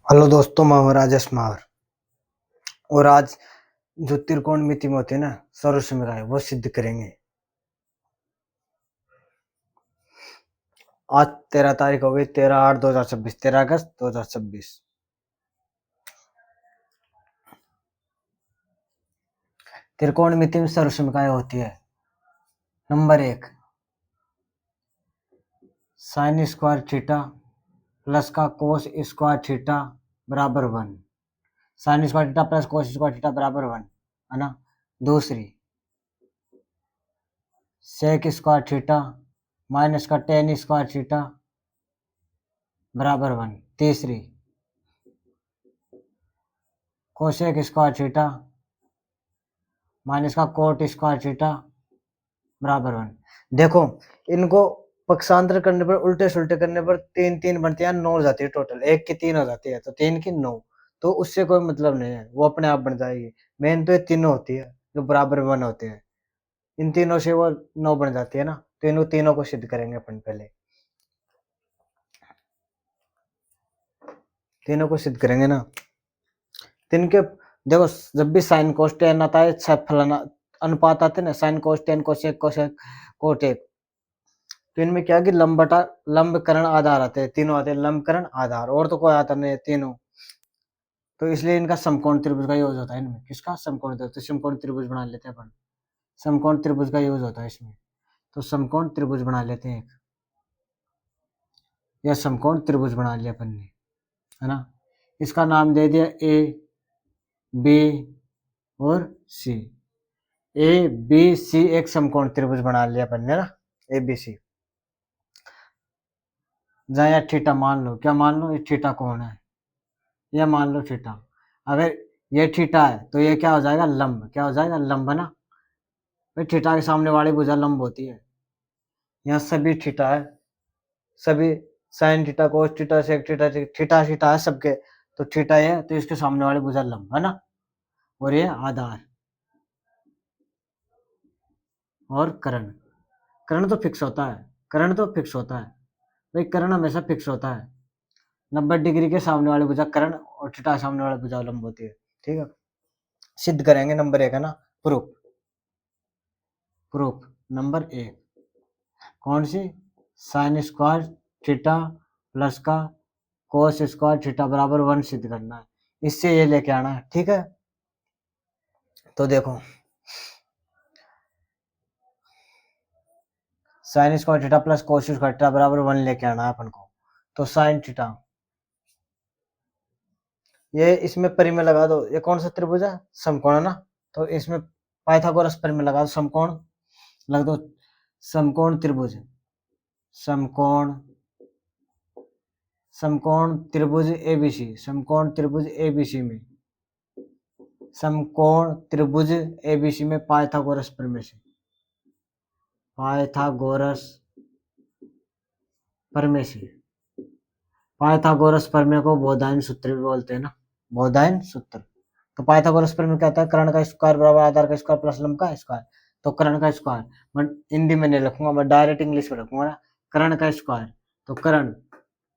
Hello दोस्तों, मैं हूं राजेश मावर। और आज जो त्रिकोणमिति में होती है ना सर्वसमीकरण, वो सिद्ध करेंगे। आज 13 तारीख हो गई, 13/8/2026, 13 अगस्त 2026। त्रिकोणमिति में सर्वसमीकरण होती है। Number 1, sign square theta plus का कोस स्क्वायर थीटा बराबर 1। Sign square theta plus cos square theta बराबर 1 है ना। दूसरी, सेक स्क्वायर थीटा माइनस का टेन स्क्वायर थीटा बराबर 1। तीसरी, कोसेक स्क्वायर थीटा माइनस का कोट स्क्वायर थीटा बराबर 1। देखो, इनको पक्षांतर करने पर, उल्टे सुल्टे करने पर तीन तीन बनते हैं, 9 हो जाती है टोटल। एक की 3 हो जाती है तो 3 की 9, तो उससे कोई मतलब नहीं है, वो अपने आप बन जाएगी। मेन तो ये तीनों होती है जो बराबर 1 होते हैं, इन तीनों से वो 9 बन जाती है ना। तो इन तीनों को सिद्ध करेंगे अपन पहले, तीनों को सिद्ध करेंगे ना। तीन के देखो, जब भी साइन कोस टेन आता है, फलाना अनुपात आते हैं ना, sine cos ten cosec cosec Kotak, तो इनमें क्या कि लंबकरण आधार आते हैं, तीनों आते हैं लंबकरण आधार, और तो कोई आता नहीं है तीनों। तो इसलिए इनका समकोण त्रिभुज का यूज होता है इनमें। किसका? समकोण त्रिभुज। तो समकोण त्रिभुज बना लेते हैं अपन, समकोण त्रिभुज का यूज होता है इसमें। तो समकोण त्रिभुज बना लेते हैं एक, या समकोण त्रिभुज बना लिया अपन ने, है ना। इसका नाम दे दिया ए बी और सी। ए बी सी एक समकोण त्रिभुज बना लिया अपन ने ना, ए बी सी। जहाँ या थीटा मान लो, क्या मान लो? ये थीटा कौन है? यह मान लो थीटा। अगर ये थीटा है तो ये क्या हो जाएगा? लंब। क्या हो जाएगा? लंब ना। भाई थीटा के सामने वाली भुजा लंब होती है। यहाँ सभी थीटा है, सभी sine theta cos theta sec theta theta theta है सबके। तो थीटा है तो इसके सामने वाली भुजा लंब है ना। और ये आधार और कर्ण। कर्ण तो फिक्स होता है, कर्ण तो फिक्स होता है भाई, कर्ण हमेशा फिक्स होता है। 90 डिग्री के सामने वाली भुजा कर्ण और थीटा सामने वाली भुजा लंब होती है। ठीक है, सिद्ध करेंगे। नंबर 1 है ना, प्रूफ। प्रूफ नंबर 1 कौन सी? साइन स्क्वायर थीटा प्लस का कोस स्क्वायर थीटा बराबर 1 सिद्ध करना है। इससे ये लेके आना है। ठीक है, तो देखो, sign square theta plus cos square theta बराबर 1 लेके आना है अपन को। तो साइन थीटा, ये इसमें परिमेय लगा दो। ये कौन सा त्रिभुज है? समकोण है ना। तो इसमें पाइथागोरस परिमेय लगा दो, समकोण लग दो। समकोण त्रिभुज, समकोण समकोण त्रिभुज एबीसी, समकोण त्रिभुज एबीसी में, समकोण त्रिभुज एबीसी में पाइथागोरस प्रमेय से, पाइथागोरस प्रमेय से, पाइथागोरस प्रमेय को बोधायन सूत्र भी बोलते हैं ना, बोधायन सूत्र। तो पाइथागोरस प्रमेय क्या होता है? कर्ण का स्क्वायर बराबर आधार का स्क्वायर प्लस लंब का स्क्वायर। तो कर्ण का स्क्वायर मैं हिंदी में नहीं लिखूंगा, मैं डायरेक्ट इंग्लिश में रखूंगा ना। कर्ण का स्क्वायर, तो कर्ण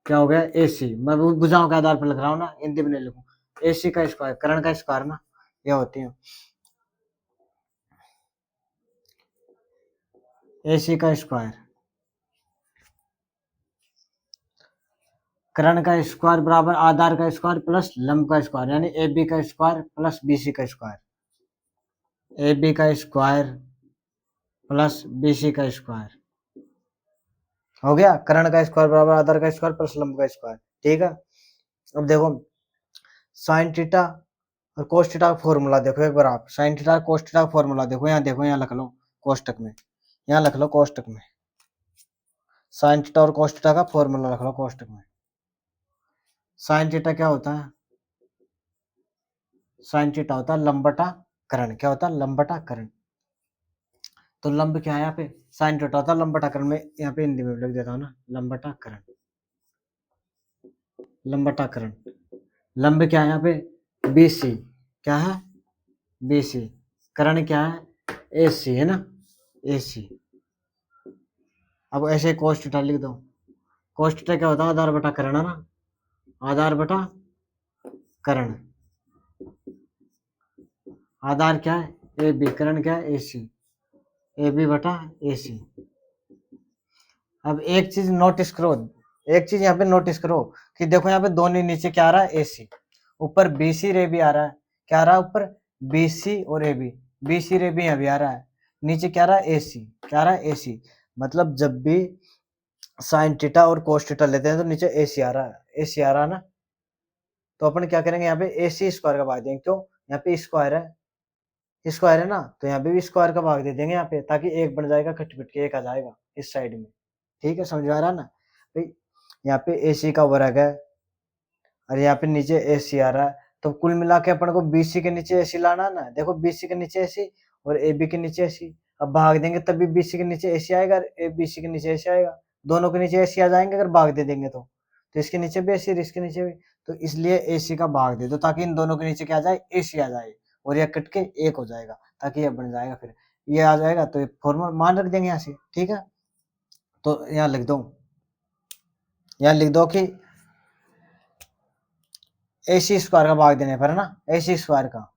क्या हो गया? एसी। मैं भुजाओं के आधार पर लिख रहा हूँ ना, हिंदी में नहीं लिखूं। एसी का स्क्वायर, कर्ण का स्क्वायर ना, ये होती है एसी का स्क्वायर। कर्ण का स्क्वायर बराबर आधार का स्क्वायर प्लस लंब का स्क्वायर, यानी ए बी का स्क्वायर प्लस बी सी का स्क्वायर। ए बी का स्क्वायर प्लस बी सी का स्क्वायर हो गया। कर्ण का स्क्वायर बराबर आधार का स्क्वायर प्लस लंब का स्क्वायर। ठीक है, अब देखो, साइन थीटा और कोस थीटा का फॉर्मूला देखो एक बार आप। साइन थीटा कोस थीटा का फॉर्मूला देखो, यहाँ देखो, यहाँ लिख लो कोष्टक में, यहाँ लिख लो कोष्टक में। साइन थीटा और कोस थीटा का फॉर्मूला लिख लो कोष्टक में। साइन थीटा क्या होता है? साइन थीटा होता है लंब बटा कर्ण। क्या होता है? लंब बटा कर्ण। तो लंब क्या है यहाँ पे? साइन थीटा होता है लंब बटा कर्ण में, यहाँ पे हिंदी में लिख देता हूँ ना, लंब बटा कर्ण, लंब बटा कर्ण। लंब क्या है यहाँ पे? BC। क्या है? BC। कर्ण क्या है? AC है ना, AC। अब ऐसे कोस थीटा लिख दो। कोस थीटा क्या होता है? आधार बटा कर्ण है ना, आधार बटा करण, आधार क्या है ए बी, करण क्या है ए सी, ए बी बटा ए सी। अब एक चीज नोटिस करो, एक चीज यहाँ पे नोटिस करो कि देखो यहाँ पे दोनों नीचे क्या आ रहा है ए सी, ऊपर बी सी रे भी आ रहा है, क्या आ रहा है ऊपर बी सी और ए बी सी रे भी यहाँ भी आ रहा है, नीचे क्या आ रहा है ए सी, क्या आ रहा है ए सी। मतलब जब भी साइन थीटा और कोस थीटा लेते हैं तो नीचे ए सी आ रहा है, ए सी आ रहा है ना, तो अपन क्या करेंगे यहाँ पे ए सी स्क्वायर का भाग देंगे, क्यों यहाँ पे स्क्वायर है, स्क्वायर है ना, तो यहाँ पे भी स्क्वायर का भाग दे देंगे यहाँ पे, ताकि एक बन जाएगा, खट पिट के एक आ जाएगा इस साइड में। ठीक है, समझ में आ रहा है ना भाई, यहाँ पे ए सी का वर्ग है और यहाँ पे नीचे ए सी आ रहा है, तो कुल मिला के अपन को बी सी के नीचे ए सी लाना है ना, देखो बी सी के नीचे ए सी और ए बी के नीचे ए सी, अब भाग देंगे तभी बी सी के नीचे ए सी आएगा और ए बी सी के नीचे ए सी आएगा, दोनों के नीचे ए सी आ जाएंगे अगर भाग दे देंगे तो इसके नीचे भी ए सी और इसके नीचे भी, तो इसलिए ए सी का भाग दे दो ताकि इन दोनों के नीचे क्या आ जाए ए सी आ जाए और यह कट के एक हो जाएगा, ताकि यह बन जाएगा, फिर ये आ जाएगा तो फॉर्मूला मान रख देंगे यहाँ से। ठीक है, तो यहाँ लिख दो, यहाँ लिख दो कि ए सी स्क्वायर का भाग देने पर है ना, ए सी स्क्वायर का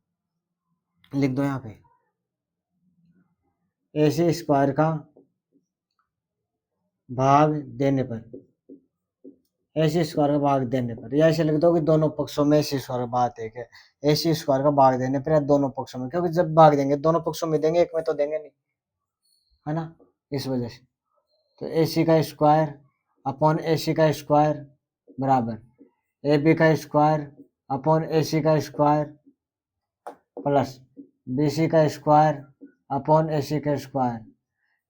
लिख दो यहाँ पे, ए सी स्क्वायर का भाग देने पर, ए सी स्क्वायर का भाग देने पर, या ऐसे लिख दो कि दोनों पक्षों में ए सी स्क्वायर का भाग देके, ए सी स्क्वायर का भाग देने पर या दोनों पक्षों में, क्योंकि जब भाग देंगे दोनों पक्षों में देंगे, एक में तो देंगे नहीं, है ना, इस वजह से। तो ए सी का स्क्वायर अपॉन ए सी का स्क्वायर बराबर ए बी का स्क्वायर अपॉन ए सी का स्क्वायर प्लस बी सी का स्क्वायर अपॉन ए सी का स्क्वायर।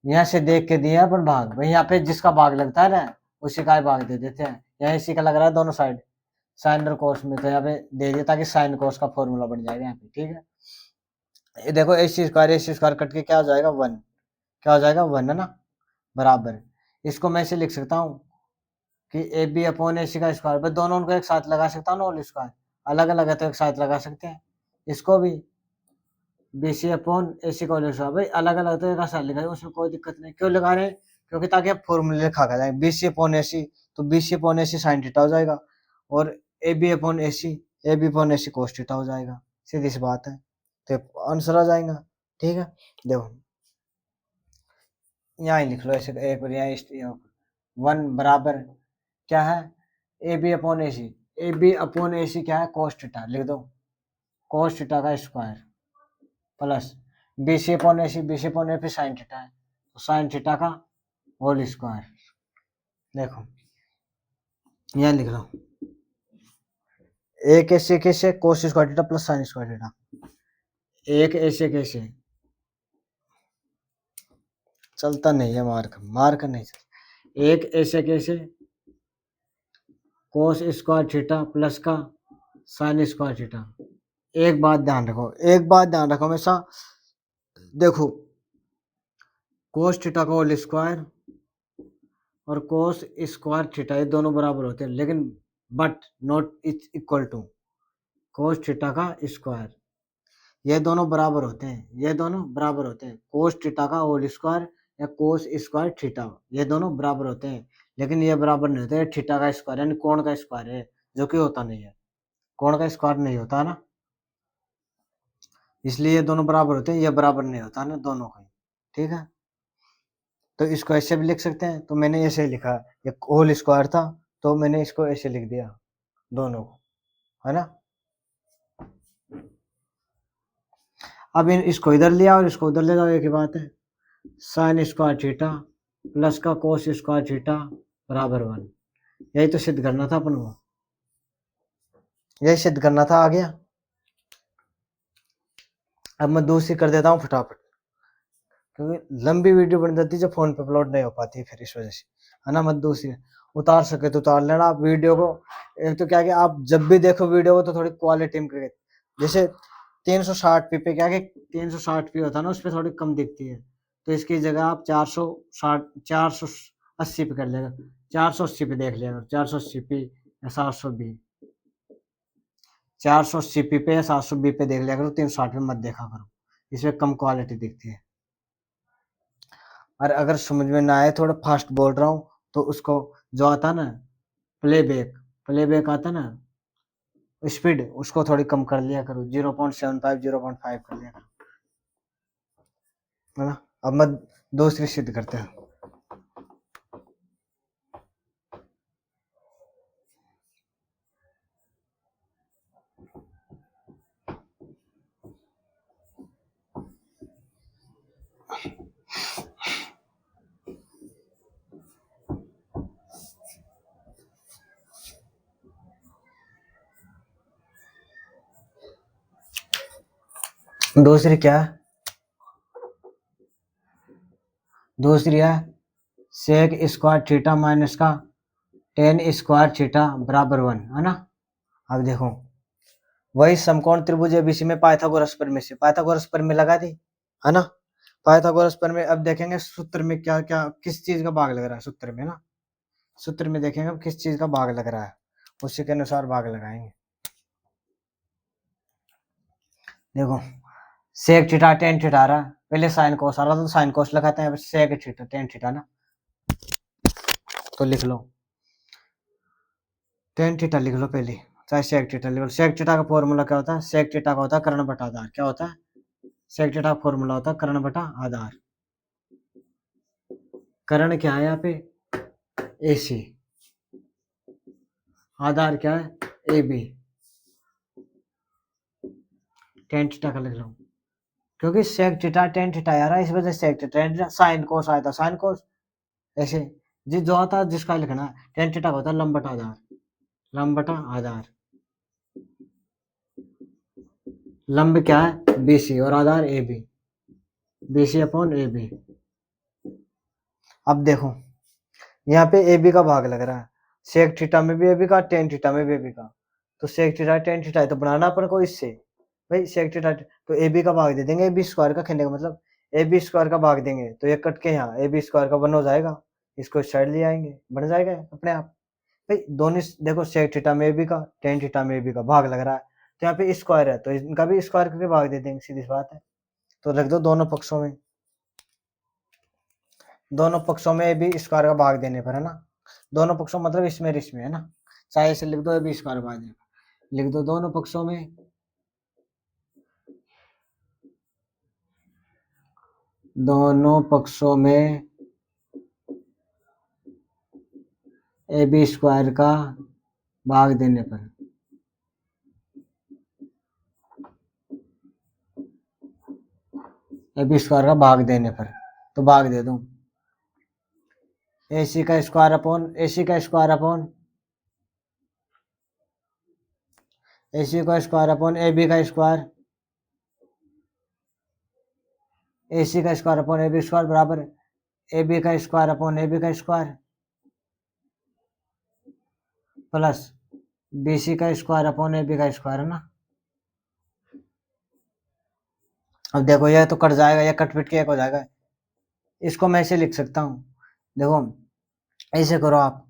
यहाँ से देख के दिया अपन भाग, भाई यहाँ पे जिसका भाग लगता है ना उसी का ही भाग दे देते हैं, यहाँ इसी का लग रहा है दोनों साइड साइन और कोस में, तो यहाँ पे दे दिया ताकि साइन कोस का फॉर्मूला बन जाएगा यहाँ पे। ठीक है, ये देखो ए सी स्क्वायर कट के क्या हो जाएगा 1, क्या हो जाएगा 1 है ना, बराबर इसको मैं ऐसे लिख सकता हूँ कि ए बी अपॉन ए सी का स्क्वायर, भाई दोनों उनको एक साथ लगा सकता हूँ ना, होल स्क्वायर अलग अलग है तो एक साथ लगा सकते हैं, इसको भी बी सी अपॉन ए सी का होल स्क्वायर, भाई अलग अलग तो एक साथ लिखा, उसमें कोई दिक्कत नहीं, क्यों लगा रहे हैं, क्योंकि ताकि आप फॉर्मूले लिखा जाए, B C upon A C, तो B C upon A C sine theta हो जाएगा और A B upon A C, A B upon A C cos theta हो जाएगा, सीधी सी बात है, तो आंसर आ जाएगा। ठीक है, देखो यहाँ ही लिख लो ऐसे, एक बार यहाँ 1 बराबर क्या है A B upon A C, A B upon A C क्या है कोस थीटा, लिख दो कोस थीटा का square plus B C upon A C, B C upon A P sine theta है तो साइन थीटा का होल स्क्वायर। देखो यहाँ लिख लो एक ऐसे कैसे cos square theta plus sine square theta, एक ऐसे कैसे चलता नहीं है, मार्क नहीं चलता, एक ऐसे कैसे कोस स्क्वायर थीटा प्लस का साइन स्क्वायर थीटा। एक बात ध्यान रखो, एक बात ध्यान रखो हमेशा, देखो कोस थीटा का होल स्क्वायर और कोस स्क्वायर थीटा ये दोनों बराबर होते हैं, लेकिन but not equal to cos theta का स्क्वायर, ये दोनों बराबर होते हैं, ये दोनों बराबर होते हैं, कोस थीटा का होल स्क्वायर या कोस स्क्वायर थीटा ये दोनों बराबर होते हैं, लेकिन ये बराबर नहीं होते थीटा का स्क्वायर यानी कोण का स्क्वायर है, जो कि होता नहीं है, कोण का स्क्वायर नहीं होता ना, इसलिए ये दोनों बराबर होते हैं, ये बराबर नहीं होता ना दोनों का। ठीक है, तो इसको ऐसे भी लिख सकते हैं, तो मैंने ऐसे लिखा, ये होल स्क्वायर था तो मैंने इसको ऐसे लिख दिया दोनों को, है ना। अब इसको इधर लिया और इसको उधर ले जाओ, एक ही बात है, साइन स्क्वायर थीटा प्लस का कोस स्क्वायर थीटा बराबर 1, यही तो सिद्ध करना था अपन को, यही सिद्ध करना था, आ गया। अब मैं दूसरी कर देता हूँ फटाफट, क्योंकि लंबी वीडियो बन जाती है जो फोन पे अपलोड नहीं हो पाती फिर इस वजह से, है ना। मैं दूसरी उतार सके तो उतार लेना आप वीडियो को, एक तो क्या कि आप जब भी देखो वीडियो को तो थोड़ी क्वालिटी में करके, जैसे 360p पे क्या कि 360p होता है ना, उस पर थोड़ी कम दिखती है, तो इसकी जगह आप 480 पे कर लेगा, 480 पे देख लेगा, 480p या 720, 480p पे या 720 पे देख लिया करो, 360 पे मत देखा करो, इसमें कम क्वालिटी दिखती है। और अगर समझ में ना आए, थोड़ा फास्ट बोल रहा हूँ तो उसको जो आता है ना प्लेबैक आता है ना, स्पीड उसको थोड़ी कम कर लिया करो, 0.75 0.5 कर लिया करो, है ना। अब मैं दूसरी सिद्ध करते हैं। दूसरी क्या है, दूसरी है सेक स्क्वायर थीटा माइनस का टेन स्क्वायर थीटा बराबर 1, है ना। अब देखो वही समकोण त्रिभुज एबीसी में पाइथागोरस प्रमेय से पाइथागोरस प्रमेय लगा दी, है ना। पाइथागोरस प्रमेय अब देखेंगे सूत्र में क्या क्या किस चीज का भाग लग रहा है सूत्र में ना, सूत्र में देखेंगे अब किस चीज का भाग लग रहा है, उसी के अनुसार भाग लगाएंगे। देखो सेक थीटा टेन थीटा आ रहा, पहले साइन कोस आ रहा तो साइन कोस लगाते हैं, सेक थीटा टेन थीटा ना, तो लिख लो टेन थीटा लिख लो पहले, चाहे सेक थीटा लिख लो। सेक थीटा का फॉर्मूला क्या होता है, सेक थीटा का होता है कर्ण बटा आधार, क्या होता है, सेक थीटा का फॉर्मूला होता है कर्ण बटा आधार। कर्ण क्या है यहाँ पे AC, आधार क्या है AB, टेन थीटा का लिख लो, क्योंकि सेक थीटा टेन थीटा आ रहा है इस वजह से sec theta tan theta, sine cos आया था साइन कोस, ऐसे जिस जो होता है जिसका लिखना है, टेन थीटा का होता है लंब बटा आधार, लंब बटा आधार, लंब क्या है BC और आधार AB, BC अपॉन AB। अब देखो यहाँ पे AB का भाग लग रहा है, सेक थीटा में भी AB का टेन थीटा में भी AB का, तो सेक थीटा टेन थीटा है तो बनाना अपन को इससे, भाई सेक थीटा तो AB का भाग दे देंगे, AB स्क्वायर का खेलने का मतलब AB स्क्वायर का भाग देंगे तो ये कट के यहाँ AB स्क्वायर का 1 हो जाएगा, इसको इस साइड ले आएंगे बन जाएगा अपने आप। भाई दोनों देखो सेक थीटा में AB का टेन थीटा में AB का भाग लग रहा है, तो यहाँ पे स्क्वायर है तो इनका भी स्क्वायर करके भाग दे देंगे, सीधी सी बात है। तो रख दो दोनों पक्षों में, दोनों पक्षों में AB स्क्वायर का भाग देने पर, है ना, दोनों पक्षों मतलब इसमें है ना, चाहे इसे लिख दो AB स्क्वायर भाग देने, लिख दो दोनों पक्षों में, दोनों पक्षों में AB स्क्वायर का भाग देने पर, AB स्क्वायर का भाग देने पर, तो भाग दे दूं AC का स्क्वायर अपॉन AC का स्क्वायर अपॉन AC का स्क्वायर अपॉन AB का स्क्वायर, AC का स्क्वायर अपॉन AB स्क्वायर बराबर AB का स्क्वायर अपॉन AB का स्क्वायर प्लस BC का स्क्वायर अपॉन AB का स्क्वायर, है ना। अब देखो यह तो कट जाएगा, यह कट पिट के एक हो जाएगा, इसको मैं ऐसे लिख सकता हूँ, देखो ऐसे करो आप,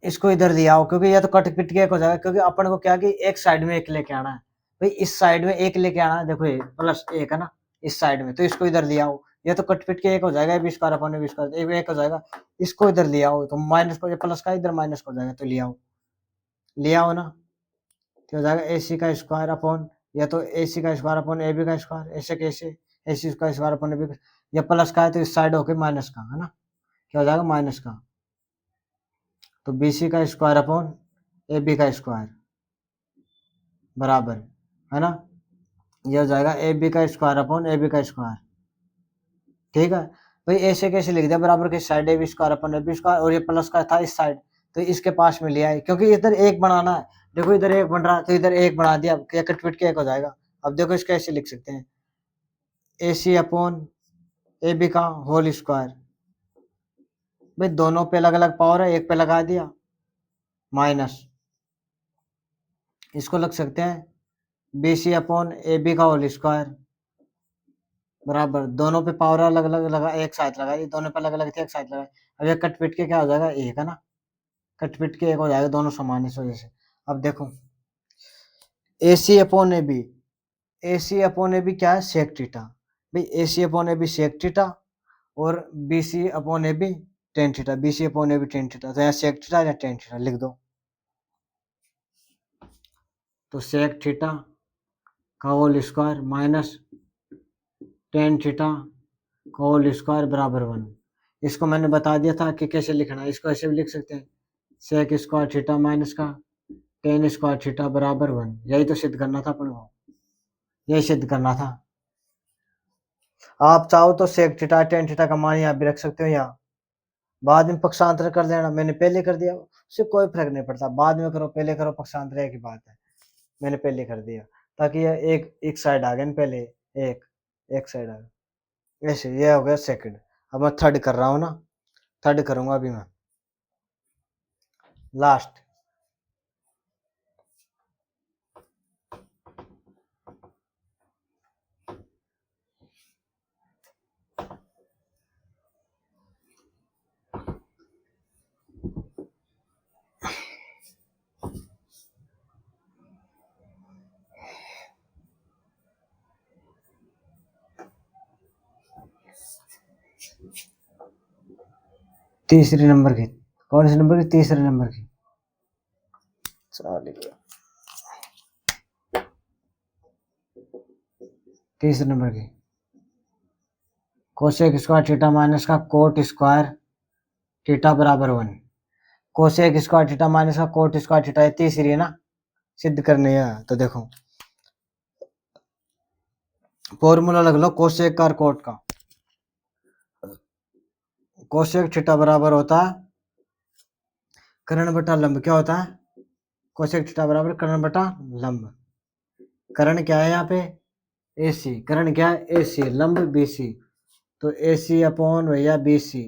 इसको इधर ले आओ क्योंकि यह तो कट पिट के एक हो जाएगा, क्योंकि अपन को क्या कि एक साइड में एक लेके आना है, भाई इस साइड में एक लेके आना है, देखो ये प्लस एक है ना इस साइड में, तो इसको इधर ले आओ, यह तो कट पिट के एक हो जाएगा, AB square upon AB square एक हो जाएगा, इसको इधर ले आओ तो माइनस को प्लस का इधर माइनस हो जाएगा, तो ले आओ ना, तो हो जाएगा AC का स्क्वायर अपॉन, या तो AC का स्क्वायर अपॉन AB का स्क्वायर, ऐसे कैसे AC का स्क्वायर अपॉन AB, या प्लस का है तो इस साइड होके माइनस का, है ना, क्या हो जाएगा माइनस का, तो BC का स्क्वायर अपॉन AB का स्क्वायर बराबर, है ना, यह हो जाएगा AB का स्क्वायर अपॉन AB का स्क्वायर, ठीक है। भाई ऐसे कैसे लिख दिया, बराबर के side AB square upon AB square, और ये प्लस का था इस साइड तो इसके पास में लिया है, क्योंकि इधर एक बनाना है, देखो इधर एक बन रहा है तो इधर एक बना दिया, कट पिट के एक हो जाएगा। अब देखो इसको ऐसे लिख सकते हैं AC अपॉन AB का होल स्क्वायर, भाई दोनों पे अलग अलग पावर है, एक पे लगा दिया माइनस, इसको लग सकते हैं BC अपॉन AB का होल स्क्वायर बराबर, दोनों पे पावर अलग अलग लगा, एक साथ लगा दी, दोनों पे अलग अलग थे एक साथ लगा, अब ये कट पिट के क्या हो जाएगा एक, है ना, कट पिट के एक हो जाएगा, दोनों समान इस वजह से। अब देखो AC upon AB, AC upon AB क्या है सेक थीटा, भाई AC upon AB sec theta और BC upon AB tan theta, BC upon AB tan theta, तो यहाँ सेक थीटा या टेन थीटा लिख दो, तो सेक थीटा का whole square minus tan theta का होल स्क्वायर बराबर 1। इसको मैंने बता दिया था कि कैसे लिखना है। इसको ऐसे भी लिख सकते हैं, सेक स्क्वायर थीटा माइनस का टेन स्क्वायर थीटा बराबर 1। यही तो सिद्ध करना था अपन को, यही सिद्ध करना था। आप चाहो तो सेक थीटा टेन थीटा का मान यहाँ भी रख सकते हो, यहाँ बाद में पक्षांतर कर देना। मैंने पहले कर दिया, उससे कोई फर्क नहीं पड़ता, बाद में करो पहले करो, पक्षांतर एक ही बात है। मैंने पहले कर दिया ताकि ये एक साइड आ गया ना, पहले एक साइड आ गया। ऐसे ये हो गया सेकंड। अब मैं थर्ड कर रहा हूँ ना, थर्ड करूंगा अभी मैं लास्ट। तीसरे नंबर की, कौन से नंबर की? तीसरे नंबर की। चलिए तीसरे नंबर की, कोसेक स्क्वायर थीटा माइनस का कोट स्क्वायर थीटा बराबर 1। कोसेक स्क्वायर थीटा माइनस का कोट स्क्वायर थीटा, ये तीसरी है ना, सिद्ध करनी है। तो देखो फॉर्मूला लग लो कोसेक का और कोट का। कोसेक थीटा बराबर होता है कर्ण बटा लंब। क्या होता है? कोसेक थीटा बराबर कर्ण बटा लंब। कर्ण क्या है यहाँ पे? AC। कर्ण क्या है? AC। लंब BC, तो AC अपॉन भैया BC।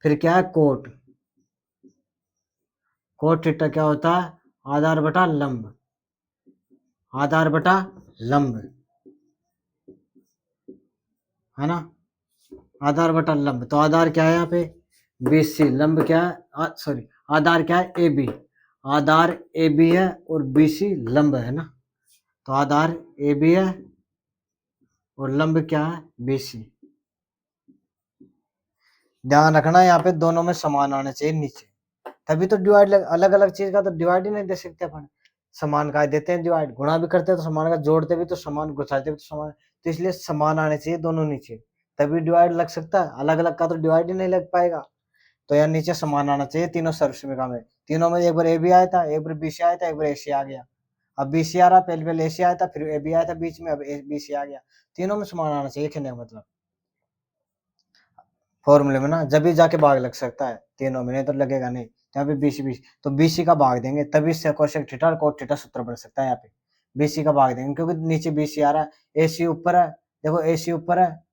फिर क्या है? कोट। कोट थीटा क्या होता है? आधार बटा लंब, आधार बटा लंब, है ना, आधार बटा लंब। तो आधार क्या है यहाँ पे? BC। लंब क्या है? सॉरी, आधार क्या है? AB। आधार AB है और BC लंब है ना, तो आधार AB है और लंब क्या है? BC। ध्यान रखना यहाँ पे दोनों में समान आने चाहिए नीचे, तभी तो डिवाइड। अलग अलग चीज का तो डिवाइड ही नहीं दे सकते अपन। समान का देते हैं डिवाइड, गुणा भी करते हैं तो समान का, जोड़ते भी तो समान, घुसाते भी तो समान। तो इसलिए समान आने चाहिए दोनों नीचे, तभी डिवाइड लग सकता है। अलग अलग का तो डिवाइड ही नहीं लग पाएगा। तो यार नीचे समान आना चाहिए तीनों सर्वसमीका में। तीनों में एक बार AB आया था, एक बार BC आया था, एक बार AC आ गया। अब BC आ रहा, पहले पहले AC आया था, फिर AB आया था बीच में, अब BC आ गया। तीनों में समान आना चाहिए, कहने का मतलब फॉर्मूले में ना, जब भी जाके भाग लग सकता है तीनों में, नहीं तो लगेगा नहीं। यहाँ पे BC तो BC का भाग देंगे तभी से कोसेक थीटा और कोट थीटा सूत्र बन सकता है। यहाँ पे BC का भाग देंगे क्योंकि नीचे BC आ रहा है, AC ऊपर है, देखो AC ऊपर है,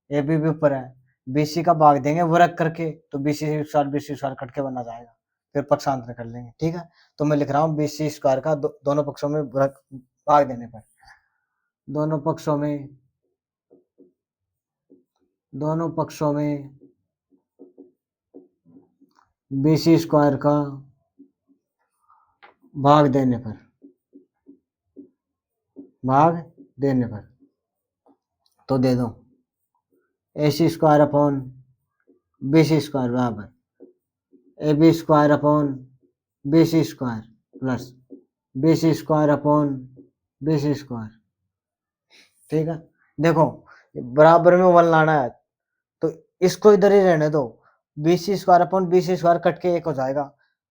AB भी ऊपर है। BC का भाग देंगे वर्ग करके, तो BC स्क्वायर कट के बना जाएगा, फिर पक्षांतर कर लेंगे। ठीक है, तो मैं लिख रहा हूँ BC स्क्वायर का दोनों पक्षों में भाग देने पर, दोनों पक्षों में BC स्क्वायर का भाग देने पर तो दे दो AC square upon BC square बराबर AB square upon BC square plus BC square upon BC square. ठीक है, देखो बराबर में 1 लाना है तो इसको इधर ही रहने दो, BC square upon BC square cut के 1 हो जाएगा,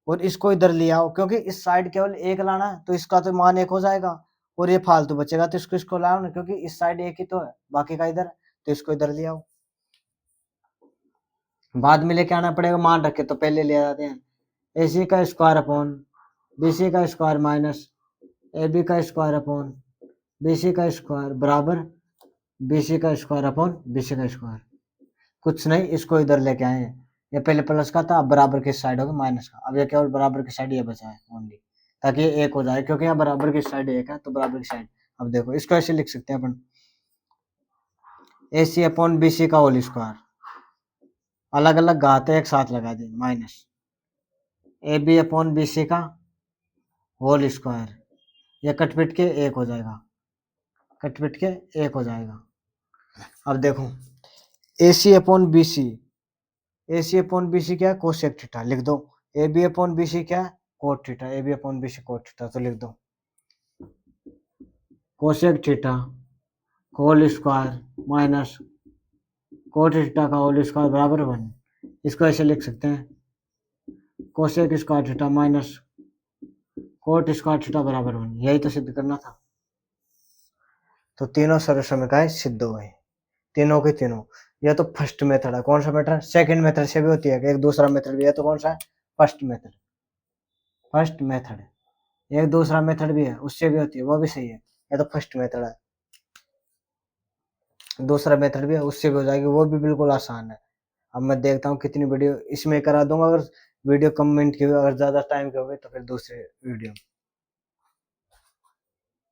और इसको इधर ले आओ क्योंकि इस साइड केवल 1 लाना है, तो इसका तो मान 1 हो जाएगा, और ये फालतू बचेगा तो इसको लाओ ना, क्योंकि इस साइड 1 ही तो है, बाकी का इधर, तो इसको इधर ले आओ। बाद में लेके आना पड़ेगा मान रख के, तो पहले ले आते हैं। AC का स्क्वायर अपॉन BC का स्क्वायर माइनस AB का स्क्वायर अपॉन BC का स्क्वायर बराबर BC का स्क्वायर अपॉन BC का स्क्वायर। कुछ नहीं, इसको इधर लेके आए हैं, ये पहले प्लस का था, अब बराबर की साइड होगी माइनस का। अब ये केवल बराबर की साइड ये बचा है ओनली, ताकि ये 1 हो जाए, क्योंकि यहाँ बराबर की साइड 1 है, तो बराबर की साइड। अब देखो इसको ऐसे लिख सकते हैं अपन, AC अपॉन BC का होल स्क्वायर, अलग अलग घात एक साथ लगा दी, माइनस AB अपॉन BC का होल स्क्वायर, ये कटपिट के 1 हो जाएगा, कटपिट के 1 हो जाएगा। अब देखो AC upon BC, AC upon BC क्या है? कोसेक थीटा लिख दो। AB अपॉन BC क्या है? Cot theta A B upon B C cot theta, तो लिख दो cosec theta whole square minus cot theta का होल स्क्वायर बराबर 1। इसको ऐसे लिख सकते हैं cosec square theta minus cot square theta बराबर 1। यही तो सिद्ध करना था। तो तीनों सर्वसमीकरण सिद्ध हुए, तीनों के तीनों। यह तो फर्स्ट मेथड है। कौन सा मेथड? सेकंड मेथड से भी होती है, एक दूसरा मेथड भी है। तो कौन सा है? First method. फर्स्ट मेथड एक दूसरा मेथड भी है, उससे भी होती है, वो भी सही है। यह तो फर्स्ट मेथड है, दूसरा मेथड भी है, उससे भी हो जाएगी, वो भी बिल्कुल आसान है। अब मैं देखता हूँ कितनी वीडियो इसमें करा दूंगा। अगर वीडियो कम मिनट की, अगर ज्यादा टाइम की होगी तो फिर दूसरे वीडियो